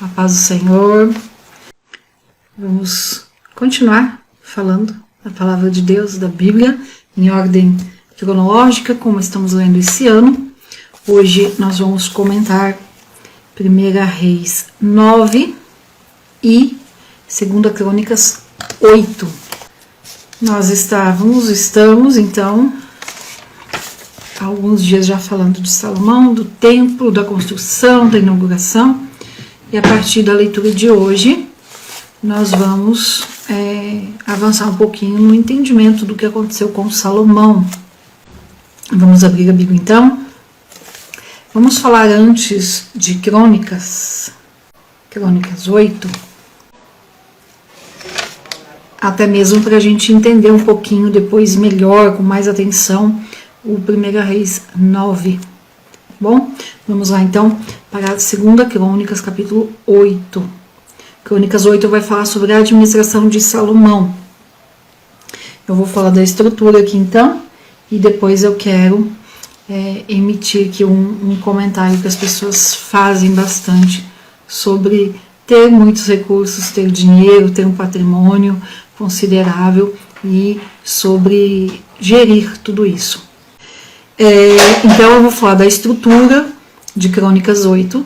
A paz do Senhor. Vamos continuar falando a palavra de Deus, da Bíblia, em ordem cronológica, como estamos lendo esse ano. Hoje nós vamos comentar 1 Reis 9 e 2 Crônicas 8. Nós estamos então há alguns dias já falando de Salomão, do templo, da construção, da inauguração, e a partir da leitura de hoje nós vamos avançar um pouquinho no entendimento do que aconteceu com Salomão. Vamos abrir a Bíblia então. Vamos falar antes de Crônicas 8, até mesmo para a gente entender um pouquinho depois melhor, com mais atenção, o 1 Reis 9. Bom, vamos lá então para a 2 Crônicas, capítulo 8. Crônicas 8 vai falar sobre a administração de Salomão. Eu vou falar da estrutura aqui então, e depois eu quero emitir aqui um comentário que as pessoas fazem bastante sobre ter muitos recursos, ter dinheiro, ter um patrimônio considerável e sobre gerir tudo isso. Então eu vou falar da estrutura de Crônicas 8.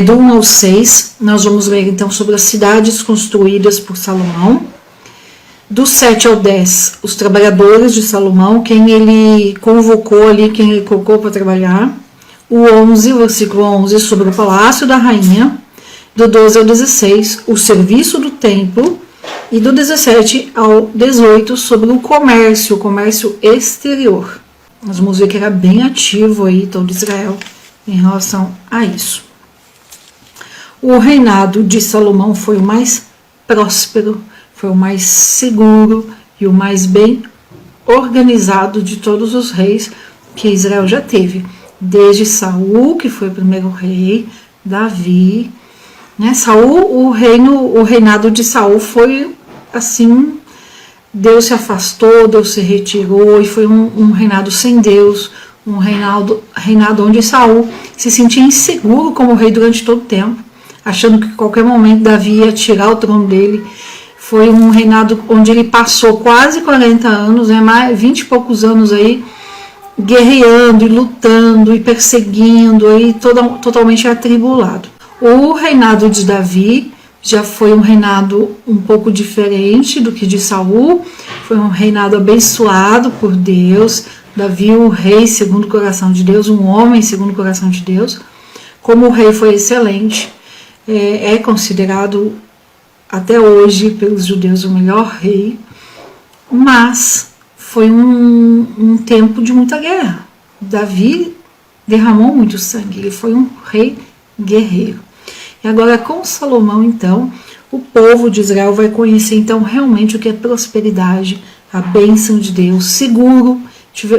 Do 1 ao 6, nós vamos ler então sobre as cidades construídas por Salomão. Do 7 ao 10, os trabalhadores de Salomão, quem ele convocou ali, quem ele colocou para trabalhar. O 11, versículo 11, sobre o palácio da rainha. Do 12 ao 16, o serviço do templo. E do 17 ao 18, sobre o comércio exterior. Nós vamos ver que era bem ativo aí todo Israel em relação a isso. O reinado de Salomão foi o mais próspero, foi o mais seguro e o mais bem organizado de todos os reis que Israel já teve. Desde Saul, que foi o primeiro rei, Davi, né? Saul, o reinado de Saul foi assim, Deus se afastou, Deus se retirou, e foi um reinado sem Deus, um reinado onde Saul se sentia inseguro como rei durante todo o tempo, achando que a qualquer momento Davi ia tirar o trono dele. Foi um reinado onde ele passou quase 40 anos, mais 20 e poucos anos aí, guerreando e lutando e perseguindo, aí, totalmente atribulado. O reinado de Davi já foi um reinado um pouco diferente do que de Saul, foi um reinado abençoado por Deus. Davi, um rei segundo o coração de Deus, um homem segundo o coração de Deus. Como o rei foi excelente, é considerado até hoje pelos judeus o melhor rei, mas foi um tempo de muita guerra. Davi derramou muito sangue, ele foi um rei guerreiro. E agora com Salomão, então, o povo de Israel vai conhecer então realmente o que é prosperidade, a bênção de Deus, seguro,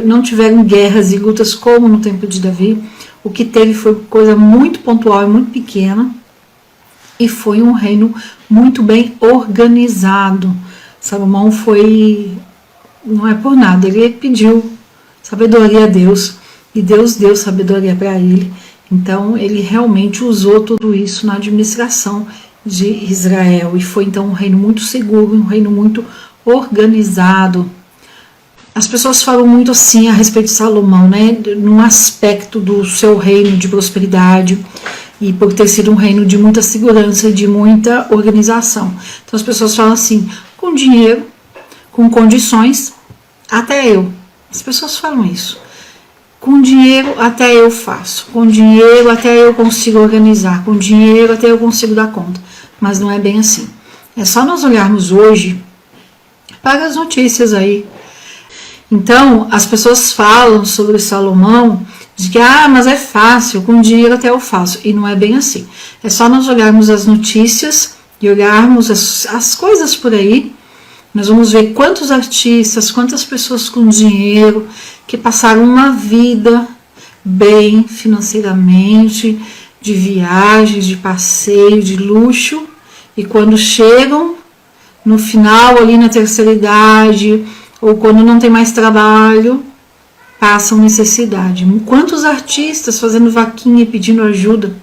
não tiveram guerras e lutas como no tempo de Davi. O que teve foi coisa muito pontual e muito pequena, e foi um reino muito bem organizado. Salomão não é por nada, ele pediu sabedoria a Deus, e Deus deu sabedoria para ele. Então, ele realmente usou tudo isso na administração de Israel. E foi, então, um reino muito seguro, um reino muito organizado. As pessoas falam muito assim a respeito de Salomão, né? Num aspecto do seu reino de prosperidade e por ter sido um reino de muita segurança e de muita organização. Então, as pessoas falam assim, com dinheiro, com condições, até eu. As pessoas falam isso. Com dinheiro até eu faço, com dinheiro até eu consigo organizar, com dinheiro até eu consigo dar conta. Mas não é bem assim. É só nós olharmos hoje para as notícias aí. Então, as pessoas falam sobre Salomão, de que, mas é fácil, com dinheiro até eu faço. E não é bem assim. É só nós olharmos as notícias e olharmos as coisas por aí. Nós vamos ver quantos artistas, quantas pessoas com dinheiro que passaram uma vida bem financeiramente, de viagens, de passeio, de luxo, e quando chegam no final, ali na terceira idade, ou quando não tem mais trabalho, passam necessidade. Quantos artistas fazendo vaquinha e pedindo ajuda,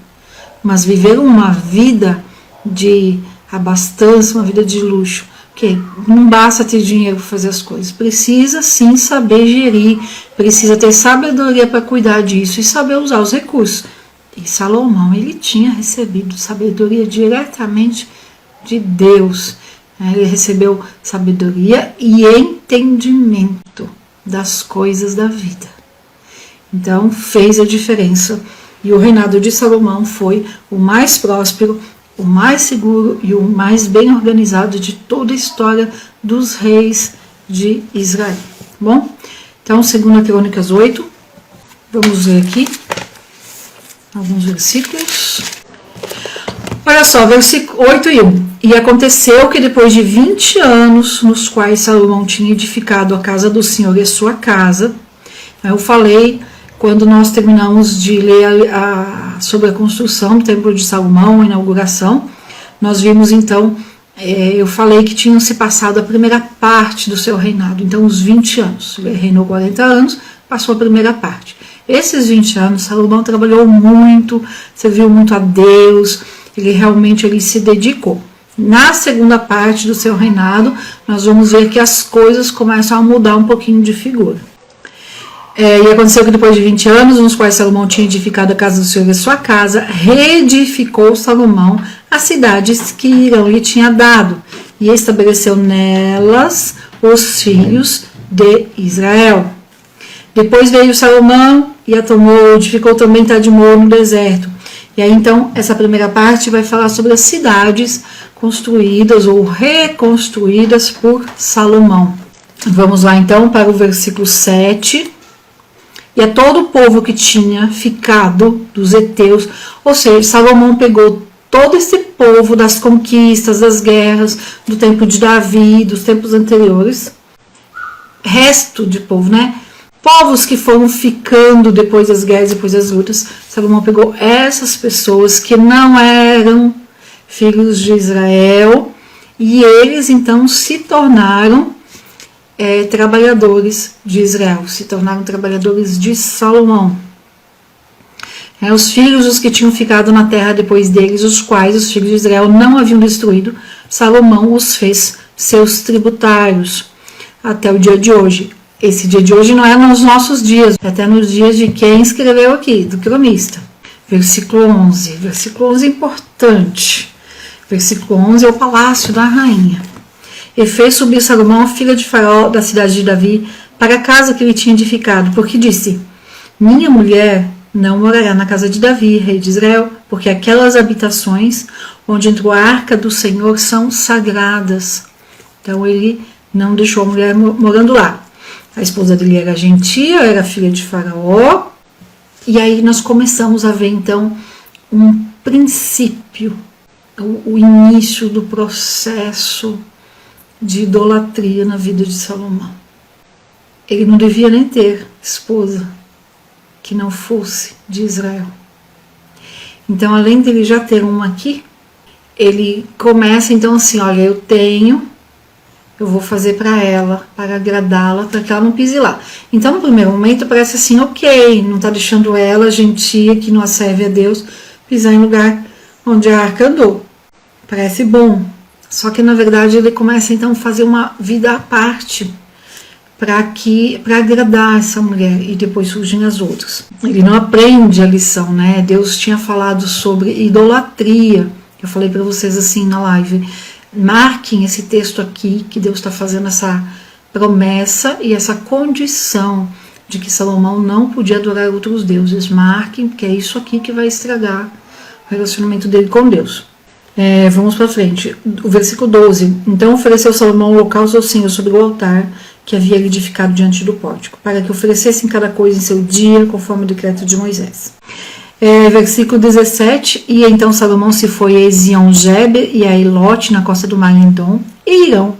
mas viver uma vida de abastança, uma vida de luxo. Okay, não basta ter dinheiro para fazer as coisas, precisa sim saber gerir, precisa ter sabedoria para cuidar disso e saber usar os recursos. E Salomão, ele tinha recebido sabedoria diretamente de Deus. Ele recebeu sabedoria e entendimento das coisas da vida. Então fez a diferença. E o reinado de Salomão foi o mais próspero, o mais seguro e o mais bem organizado de toda a história dos reis de Israel. Bom, então 2 Crônicas 8, vamos ver aqui alguns versículos. Olha só, versículo 8 e 1. E aconteceu que depois de 20 anos, nos quais Salomão tinha edificado a casa do Senhor e a sua casa, eu falei, quando nós terminamos de ler sobre a construção do Templo de Salomão, a inauguração, nós vimos então, eu falei que tinham se passado a primeira parte do seu reinado, então os 20 anos, ele reinou 40 anos, passou a primeira parte. Esses 20 anos, Salomão trabalhou muito, serviu muito a Deus, ele realmente se dedicou. Na segunda parte do seu reinado, nós vamos ver que as coisas começam a mudar um pouquinho de figura. E aconteceu que depois de 20 anos, nos quais Salomão tinha edificado a casa do Senhor e a sua casa, reedificou Salomão as cidades que Irão lhe tinha dado, e estabeleceu nelas os filhos de Israel. Depois veio Salomão e a tomou, edificou também Tadmor no deserto. E aí então, essa primeira parte vai falar sobre as cidades construídas ou reconstruídas por Salomão. Vamos lá então para o versículo 7. E a todo o povo que tinha ficado dos heteus, ou seja, Salomão pegou todo esse povo das conquistas, das guerras, do tempo de Davi, dos tempos anteriores, resto de povo, né? Povos que foram ficando depois das guerras, depois das lutas. Salomão pegou essas pessoas que não eram filhos de Israel e eles então se tornaram trabalhadores de Israel, se tornaram trabalhadores de Salomão. Os filhos dos que tinham ficado na terra depois deles, os quais os filhos de Israel não haviam destruído, Salomão os fez seus tributários até o dia de hoje. Esse dia de hoje não é nos nossos dias, é até nos dias de quem escreveu aqui, do cronista. Versículo 11. Versículo 11 é importante. Versículo 11 é o palácio da rainha. E fez subir Salomão, filha de Faraó, da cidade de Davi, para a casa que ele tinha edificado, porque disse: minha mulher não morará na casa de Davi, rei de Israel, porque aquelas habitações onde entrou a arca do Senhor são sagradas. Então ele não deixou a mulher morando lá. A esposa dele era gentia, era filha de Faraó. E aí nós começamos a ver então um princípio, o início do processo de idolatria na vida de Salomão. Ele não devia nem ter esposa que não fosse de Israel. Então, além dele já ter uma aqui, ele começa então assim, olha, eu vou fazer para ela, para agradá-la, para que ela não pise lá. Então, no primeiro momento, parece assim, ok, não está deixando ela, gentia, que não serve a Deus, pisar em lugar onde a arca andou. Parece bom. Só que, na verdade, ele começa então a fazer uma vida à parte para agradar essa mulher, e depois surgem as outras. Ele não aprende a lição, né? Deus tinha falado sobre idolatria. Eu falei para vocês assim na live, marquem esse texto aqui, que Deus está fazendo essa promessa e essa condição de que Salomão não podia adorar outros deuses. Marquem, porque é isso aqui que vai estragar o relacionamento dele com Deus. Vamos para frente. O versículo 12. Então ofereceu Salomão um holocausto ao Senhor sobre o altar que havia edificado diante do pórtico, para que oferecessem cada coisa em seu dia, conforme o decreto de Moisés. Versículo 17. E então Salomão se foi a Ezion-Geber e a Elote, na costa do mar Edom, e Irão,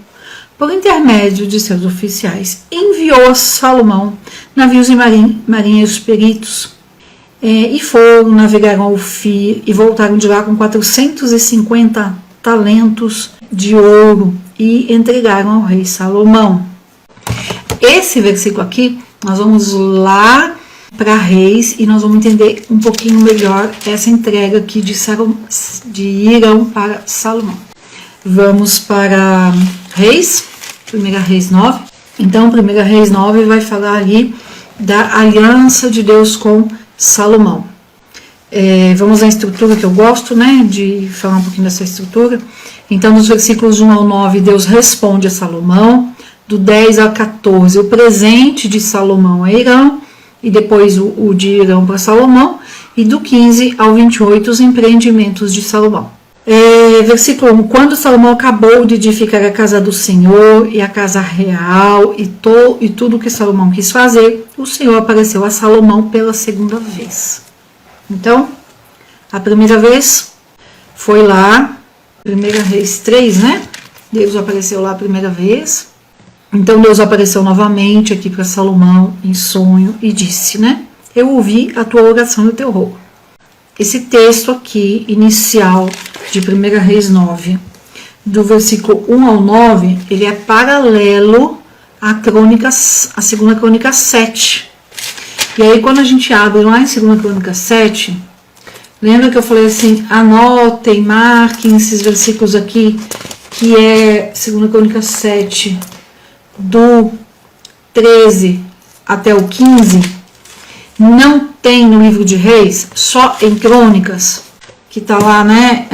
por intermédio de seus oficiais, enviou a Salomão navios e marinheiros peritos, e foram, navegaram ao Ofir e voltaram de lá com 450 talentos de ouro e entregaram ao rei Salomão. Esse versículo aqui, nós vamos lá para Reis e nós vamos entender um pouquinho melhor essa entrega aqui de Irão para Salomão. Vamos para Reis, 1 Reis 9. Então, 1 Reis 9 vai falar ali da aliança de Deus com Salomão. Vamos à estrutura que eu gosto, né, de falar um pouquinho dessa estrutura. Então, nos versículos 1 ao 9, Deus responde a Salomão. Do 10 ao 14, o presente de Salomão a Irão, e depois o de Irão para Salomão. E do 15 ao 28, os empreendimentos de Salomão. Versículo 1, quando Salomão acabou de edificar a casa do Senhor e a casa real e tudo o que Salomão quis fazer, o Senhor apareceu a Salomão pela segunda vez. Então, a primeira vez foi lá, 1 Reis 3, né? Deus apareceu lá a primeira vez. Então, Deus apareceu novamente aqui para Salomão em sonho e disse, né? Eu ouvi a tua oração e o teu rogo. Esse texto aqui, inicial de 1 Reis 9, do versículo 1 ao 9, ele é paralelo à segunda crônica 7. E aí, quando a gente abre lá em 2 Crônica 7, lembra que eu falei assim, anotem, marquem esses versículos aqui, que é 2 Crônica 7, do 13 até o 15, não tem no livro de Reis, só em Crônicas, que tá lá, né,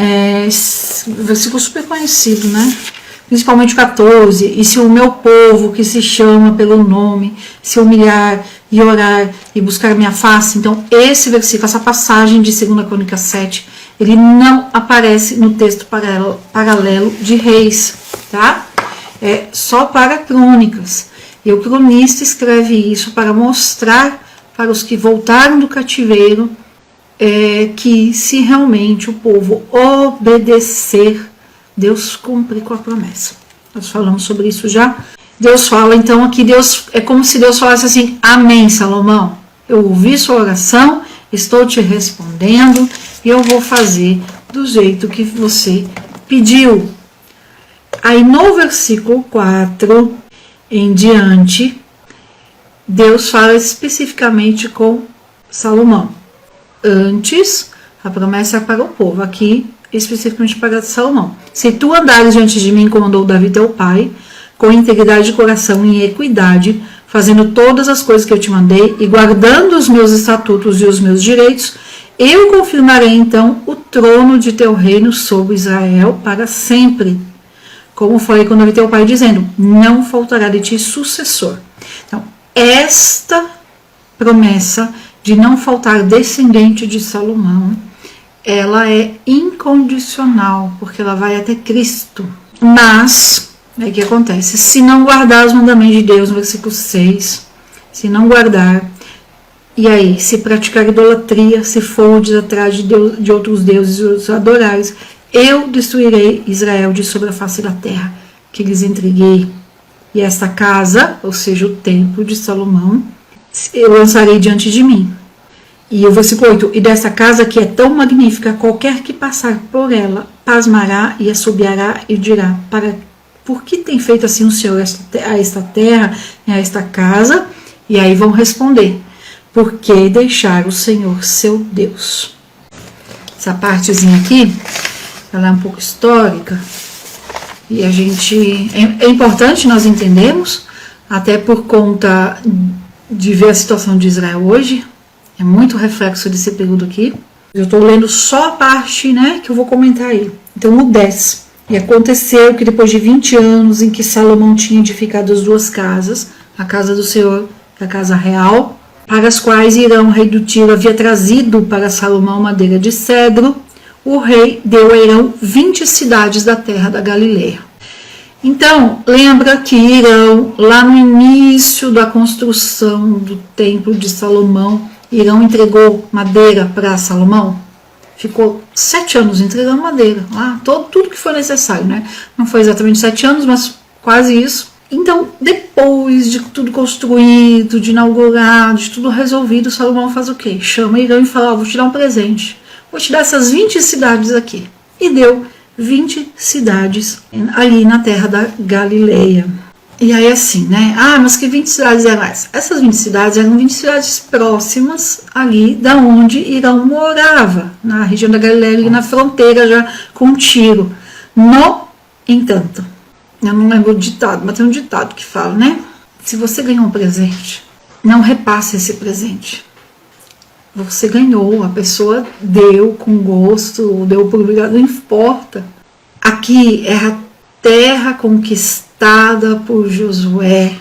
versículo super conhecido, né, principalmente o 14, e se o meu povo que se chama pelo nome, se humilhar e orar e buscar minha face. Então, esse versículo, essa passagem de 2 Crônica 7, ele não aparece no texto paralelo de Reis, tá? É só para Crônicas. E o cronista escreve isso para mostrar para os que voltaram do cativeiro que se realmente o povo obedecer, Deus cumpre com a promessa. Nós falamos sobre isso já. Deus fala, então, aqui, Deus é como se Deus falasse assim, amém, Salomão, eu ouvi sua oração, estou te respondendo, e eu vou fazer do jeito que você pediu. Aí, no versículo 4 em diante, Deus fala especificamente com Salomão. Antes, a promessa é para o povo, aqui, especificamente para Salomão. Se tu andares diante de mim, como andou Davi teu pai, com integridade de coração e equidade, fazendo todas as coisas que eu te mandei e guardando os meus estatutos e os meus direitos, eu confirmarei então o trono de teu reino sobre Israel para sempre. Como falei com Davi teu pai, dizendo, não faltará de ti sucessor. Então, esta promessa de não faltar descendente de Salomão, ela é incondicional, porque ela vai até Cristo. Mas o que acontece? Se não guardar os mandamentos de Deus, no versículo 6, se não guardar, e aí, se praticar idolatria, se fordes atrás de outros deuses e os adorares, eu destruirei Israel de sobre a face da terra, que lhes entreguei. E esta casa, ou seja, o templo de Salomão, eu lançarei diante de mim. E o versículo 8, e dessa casa que é tão magnífica, qualquer que passar por ela, pasmará e assobiará e dirá, por que tem feito assim o Senhor a esta terra e a esta casa? E aí vão responder, por que deixar o Senhor seu Deus? Essa partezinha aqui, ela é um pouco histórica, e a gente, é importante nós entendermos, até por conta de ver a situação de Israel hoje, é muito reflexo desse período aqui. Eu estou lendo só a parte, né, que eu vou comentar aí. Então, no 10. E aconteceu que depois de 20 anos em que Salomão tinha edificado as duas casas, a casa do Senhor e a casa real, para as quais Irão, rei do Tiro, havia trazido para Salomão madeira de cedro, o rei deu a Irão 20 cidades da terra da Galileia. Então, lembra que Irão, lá no início da construção do templo de Salomão, Irão entregou madeira para Salomão? Ficou 7 anos entregando madeira, tudo que foi necessário, né? Não foi exatamente 7 anos, mas quase isso. Então, depois de tudo construído, de inaugurado, de tudo resolvido, Salomão faz o quê? Chama Irão e fala, vou te dar um presente, vou te dar essas 20 cidades aqui. E deu 20 cidades ali na terra da Galileia. E aí assim, né? Mas que 20 cidades eram essas? Essas 20 cidades eram 20 cidades próximas ali da onde Irão morava, na região da Galileia, ali na fronteira já com Tiro. No entanto, eu não lembro o ditado, mas tem um ditado que fala, né? Se você ganhou um presente, não repasse esse presente. Você ganhou, a pessoa deu com gosto, deu por obrigado, não importa. Aqui é a terra conquistada por Josué,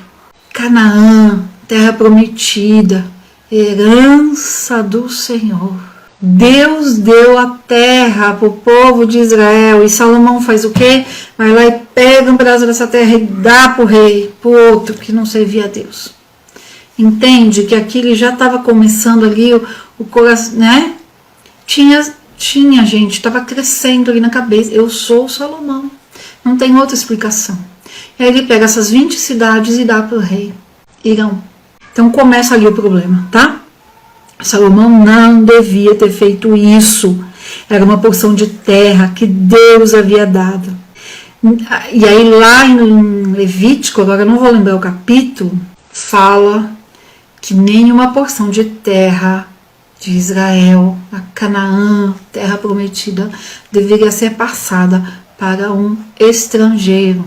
Canaã, terra prometida, herança do Senhor. Deus deu a terra para o povo de Israel, e Salomão faz o quê? Vai lá e pega um pedaço dessa terra e dá para o rei, para o outro que não servia a Deus. Entende que aqui ele já estava começando ali o coração, né? Tinha gente, estava crescendo ali na cabeça. Eu sou Salomão. Não tem outra explicação. E aí ele pega essas 20 cidades e dá para o rei Irão. Então começa ali o problema, tá? Salomão não devia ter feito isso. Era uma porção de terra que Deus havia dado. E aí lá em Levítico, agora eu não vou lembrar o capítulo, fala que nenhuma porção de terra de Israel, a Canaã, terra prometida, deveria ser passada para um estrangeiro.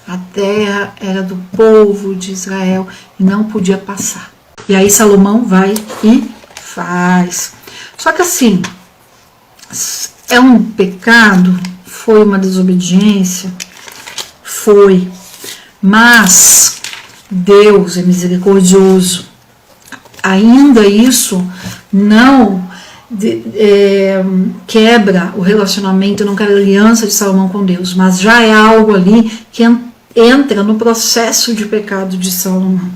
A terra era do povo de Israel e não podia passar. E aí Salomão vai e faz. Só que assim, é um pecado? Foi uma desobediência? Foi. Mas Deus é misericordioso. Ainda isso não quebra o relacionamento, não quebra a aliança de Salomão com Deus, mas já é algo ali que entra no processo de pecado de Salomão.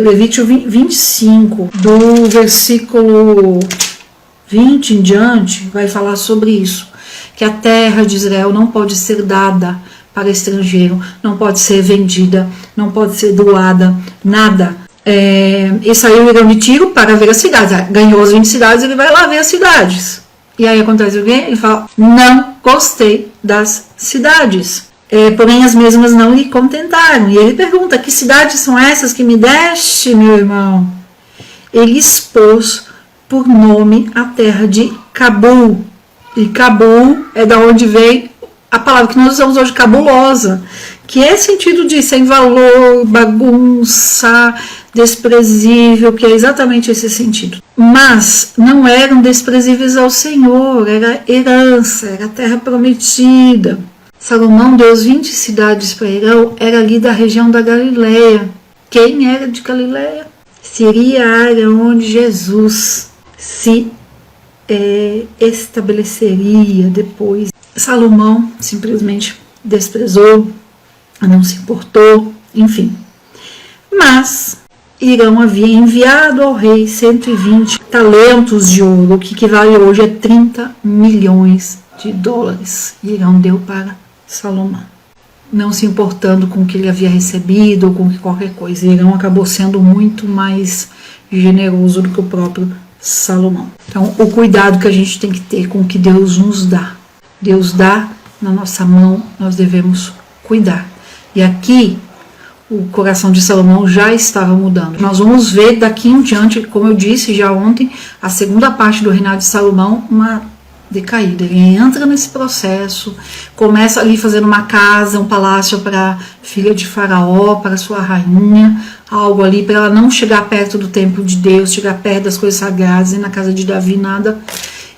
Levítico 25, do versículo 20 em diante, vai falar sobre isso, que a terra de Israel não pode ser dada para estrangeiro, não pode ser vendida, não pode ser doada, nada. E saiu Irão de Tiro para ver as cidades. Ganhou as 20 cidades, ele vai lá ver as cidades. E aí acontece o quê? Ele fala, não gostei das cidades. Porém as mesmas não lhe contentaram. E ele pergunta, que cidades são essas que me deste, meu irmão? Ele expôs por nome a terra de Cabul. E Cabul é da onde vem a palavra que nós usamos hoje, cabulosa, que é sentido de sem valor, bagunça, desprezível, que é exatamente esse sentido. Mas não eram desprezíveis ao Senhor, era herança, era terra prometida. Salomão deu as 20 cidades para Irão, era ali da região da Galileia. Quem era de Galileia? Seria a área onde Jesus se estabeleceria depois. Salomão simplesmente desprezou, não se importou, enfim. Mas Irão havia enviado ao rei 120 talentos de ouro, o que equivale hoje a 30 milhões de dólares. Irão deu para Salomão, não se importando com o que ele havia recebido ou com qualquer coisa. Irão acabou sendo muito mais generoso do que o próprio Salomão. Então, o cuidado que a gente tem que ter com o que Deus nos dá. Deus dá na nossa mão, nós devemos cuidar. E aqui, o coração de Salomão já estava mudando. Nós vamos ver daqui em diante, como eu disse já ontem, a segunda parte do reinado de Salomão, uma decaída. Ele entra nesse processo, começa ali fazendo uma casa, um palácio para a filha de Faraó, para sua rainha, algo ali para ela não chegar perto do templo de Deus, chegar perto das coisas sagradas, e na casa de Davi nada.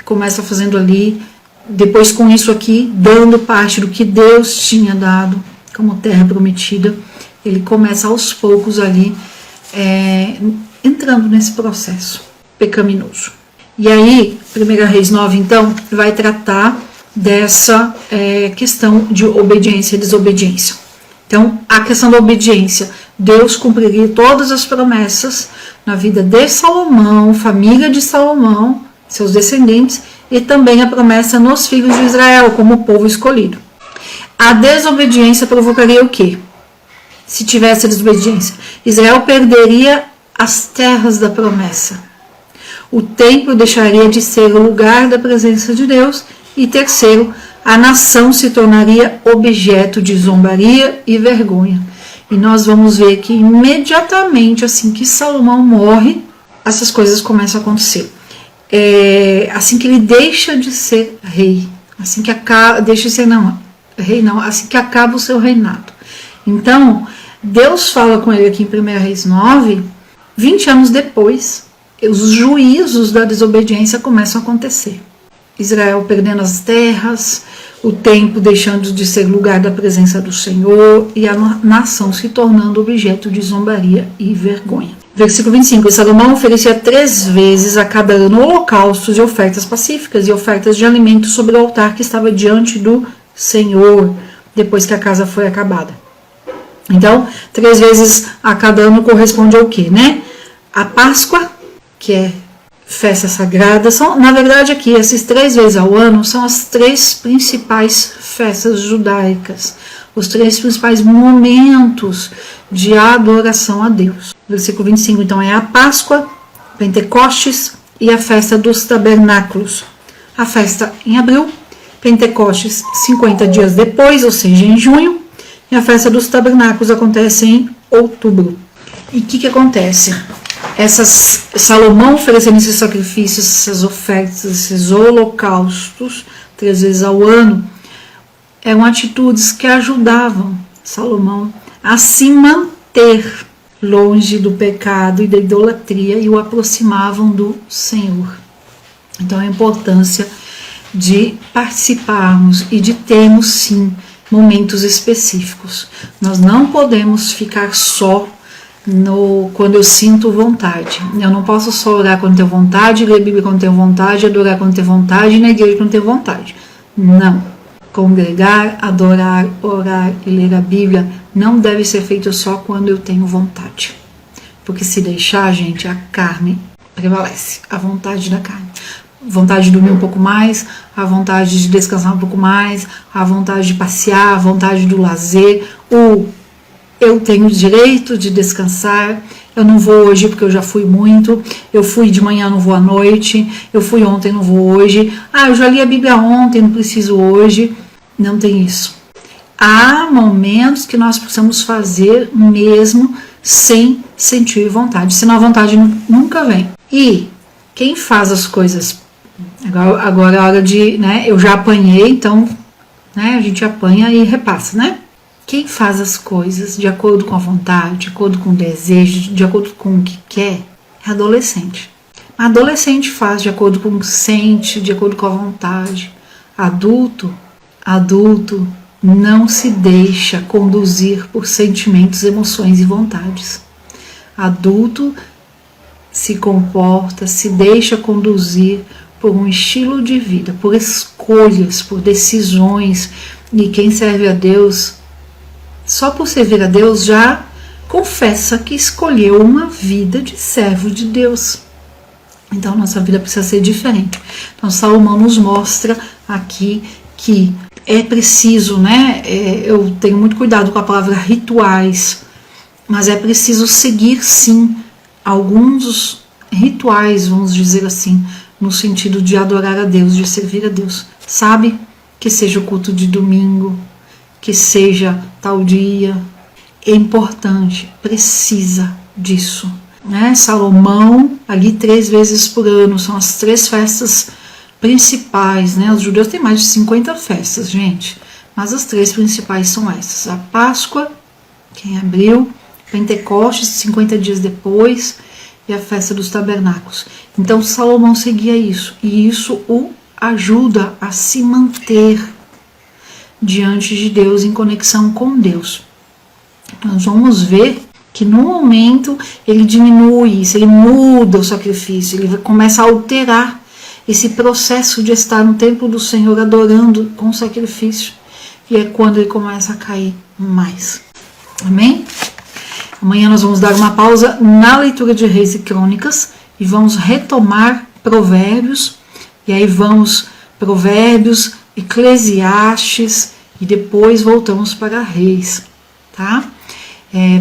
Começa fazendo ali, depois com isso aqui, dando parte do que Deus tinha dado como terra prometida, ele começa aos poucos ali, entrando nesse processo pecaminoso. E aí, 1 Reis 9, então, vai tratar dessa questão de obediência e desobediência. Então, a questão da obediência, Deus cumpriria todas as promessas na vida de Salomão, família de Salomão, seus descendentes, e também a promessa nos filhos de Israel, como povo escolhido. A desobediência provocaria o quê? Se tivesse a desobediência, Israel perderia as terras da promessa. O templo deixaria de ser o lugar da presença de Deus. E terceiro, a nação se tornaria objeto de zombaria e vergonha. E nós vamos ver que imediatamente assim que Salomão morre, essas coisas começam a acontecer. Assim que ele deixa de ser rei, assim que acaba, assim que acaba o seu reinado. Então, Deus fala com ele aqui em 1 Reis 9, 20 anos depois, os juízos da desobediência começam a acontecer. Israel perdendo as terras, o templo deixando de ser lugar da presença do Senhor e a nação se tornando objeto de zombaria e vergonha. Versículo 25. E Salomão oferecia 3 vezes a cada ano holocaustos e ofertas pacíficas e ofertas de alimentos sobre o altar que estava diante do Senhor, depois que a casa foi acabada. Então, 3 vezes a cada ano corresponde ao quê, né? A Páscoa, que é festa sagrada, na verdade aqui, esses 3 vezes ao ano são as 3 principais festas judaicas, os 3 principais momentos de adoração a Deus. Versículo 25, então, é a Páscoa, Pentecostes e a festa dos tabernáculos. A festa em abril, Pentecostes 50 dias depois, ou seja, em junho, e a festa dos tabernáculos acontece em outubro. E o que acontece? Salomão oferecendo esses sacrifícios, essas ofertas, esses holocaustos, 3 vezes ao ano, eram atitudes que ajudavam Salomão a se manter longe do pecado e da idolatria e o aproximavam do Senhor. Então, a importância de participarmos e de termos, sim, momentos específicos. Nós não podemos ficar só quando eu sinto vontade. Eu não posso só orar quando tenho vontade, ler a Bíblia quando tenho vontade, adorar quando tenho vontade e na igreja quando tenho vontade. Não. Congregar, adorar, orar e ler a Bíblia não deve ser feito só quando eu tenho vontade. Porque se deixar, gente, a carne prevalece. A vontade da carne. Vontade de dormir um pouco mais, a vontade de descansar um pouco mais, a vontade de passear, a vontade do lazer, eu tenho o direito de descansar, eu não vou hoje porque eu já fui muito, eu fui de manhã, não vou à noite, eu fui ontem, não vou hoje, eu já li a Bíblia ontem, não preciso hoje. Não tem isso. Há momentos que nós precisamos fazer mesmo sem sentir vontade, senão a vontade nunca vem. E quem faz as coisas, agora é a hora de, né, eu já apanhei, então, né, a gente apanha e repassa, né? Quem faz as coisas de acordo com a vontade, de acordo com o desejo, de acordo com o que quer, é adolescente. Adolescente faz de acordo com o que sente, de acordo com a vontade. Adulto não se deixa conduzir por sentimentos, emoções e vontades. Adulto se comporta, se deixa conduzir por um estilo de vida, por escolhas, por decisões. E quem serve a Deus, só por servir a Deus, já confessa que escolheu uma vida de servo de Deus. Então, nossa vida precisa ser diferente. Então, Salomão nos mostra aqui que é preciso, né? Eu tenho muito cuidado com a palavra rituais, mas é preciso seguir, sim, alguns rituais, vamos dizer assim, no sentido de adorar a Deus, de servir a Deus. Sabe? Que seja o culto de domingo, que seja tal dia, é importante, precisa disso, né? Salomão, ali 3 vezes por ano, são as 3 festas principais, né? Os judeus têm mais de 50 festas, gente, mas as 3 principais são essas: a Páscoa, que é em abril, Pentecostes, 50 dias depois, e a festa dos tabernáculos. Então Salomão seguia isso, e isso o ajuda a se manter diante de Deus, em conexão com Deus. Nós vamos ver que no momento ele diminui isso, ele muda o sacrifício, ele começa a alterar esse processo de estar no templo do Senhor adorando com sacrifício, e é quando ele começa a cair mais. Amém? Amanhã nós vamos dar uma pausa na leitura de Reis e Crônicas e vamos retomar Provérbios, e aí vamos Provérbios, Eclesiastes, e depois voltamos para Reis, tá?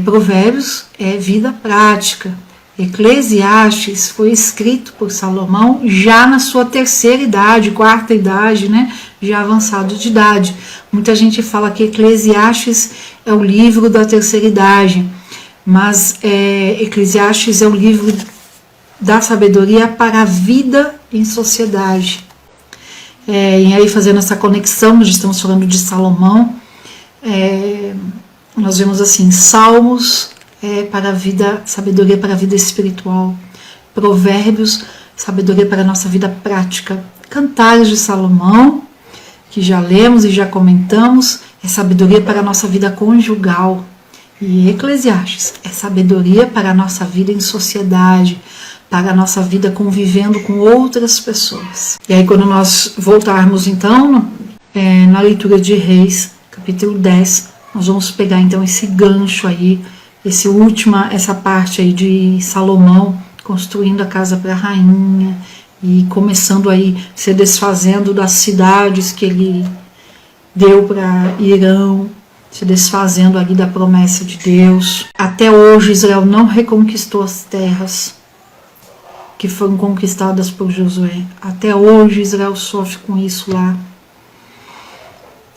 Provérbios é vida prática, Eclesiastes foi escrito por Salomão já na sua terceira idade, quarta idade, né? Já avançado de idade. Muita gente fala que Eclesiastes é o livro da terceira idade, mas Eclesiastes é o livro da sabedoria para a vida em sociedade. E aí, fazendo essa conexão, nós estamos falando de Salomão, nós vemos assim, Salmos para a vida, sabedoria para a vida espiritual, Provérbios, sabedoria para a nossa vida prática, Cantares de Salomão, que já lemos e já comentamos, é sabedoria para a nossa vida conjugal, e Eclesiastes é sabedoria para a nossa vida em sociedade, para a nossa vida convivendo com outras pessoas. E aí, quando nós voltarmos então na leitura de Reis, capítulo 10, nós vamos pegar então esse gancho aí, essa parte aí de Salomão construindo a casa para a rainha e começando aí se desfazendo das cidades que ele deu para Irão, se desfazendo ali da promessa de Deus. Até hoje Israel não reconquistou as terras que foram conquistadas por Josué. Até hoje Israel sofre com isso lá.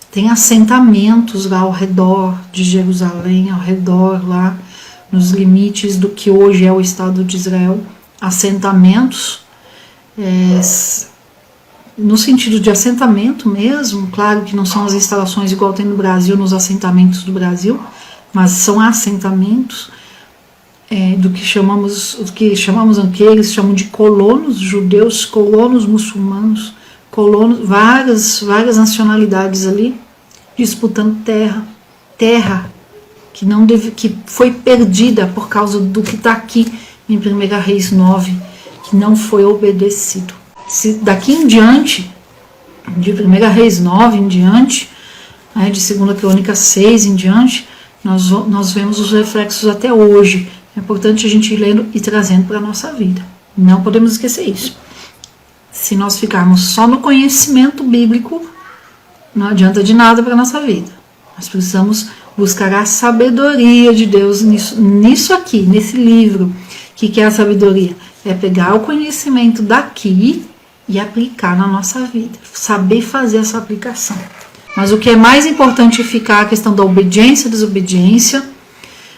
Tem assentamentos lá ao redor de Jerusalém, ao redor lá, nos limites do que hoje é o Estado de Israel. Assentamentos, no sentido de assentamento mesmo, claro que não são as instalações igual tem no Brasil, nos assentamentos do Brasil, mas são assentamentos do que chamamos aqui, eles chamam de colonos judeus, colonos muçulmanos, colonos, várias nacionalidades ali, disputando terra que foi perdida por causa do que está aqui em 1 Reis 9, que não foi obedecido. Se daqui em diante, de 1 Reis 9 em diante, de 2 Crônicas 6 em diante, nós vemos os reflexos até hoje. É importante a gente ir lendo e trazendo para a nossa vida. Não podemos esquecer isso. Se nós ficarmos só no conhecimento bíblico, não adianta de nada para a nossa vida. Nós precisamos buscar a sabedoria de Deus nisso aqui, nesse livro. O que é a sabedoria? É pegar o conhecimento daqui e aplicar na nossa vida. Saber fazer essa aplicação. Mas o que é mais importante é ficar a questão da obediência e desobediência.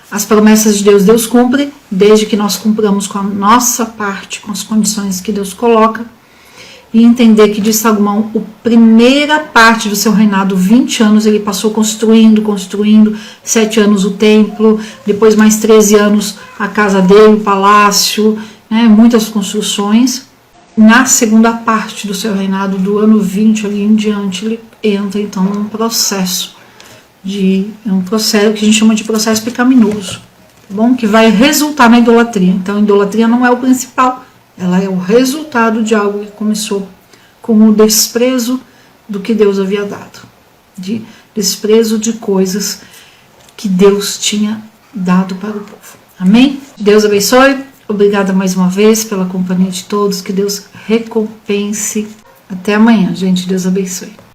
As promessas de Deus cumpre, desde que nós cumpramos com a nossa parte, com as condições que Deus coloca. E entender que de Salomão, a primeira parte do seu reinado, 20 anos, ele passou construindo, 7 anos o templo, depois mais 13 anos a casa dele, o palácio, muitas construções. Na segunda parte do seu reinado, do ano 20 ali em diante, ele entra então num processo que a gente chama de processo pecaminoso, tá bom? Que vai resultar na idolatria. Então a idolatria não é o principal, ela é o resultado de algo que começou com o desprezo do que Deus havia dado, de desprezo de coisas que Deus tinha dado para o povo. Amém? Deus abençoe. Obrigada mais uma vez pela companhia de todos. Que Deus recompense. Até amanhã, gente. Deus abençoe.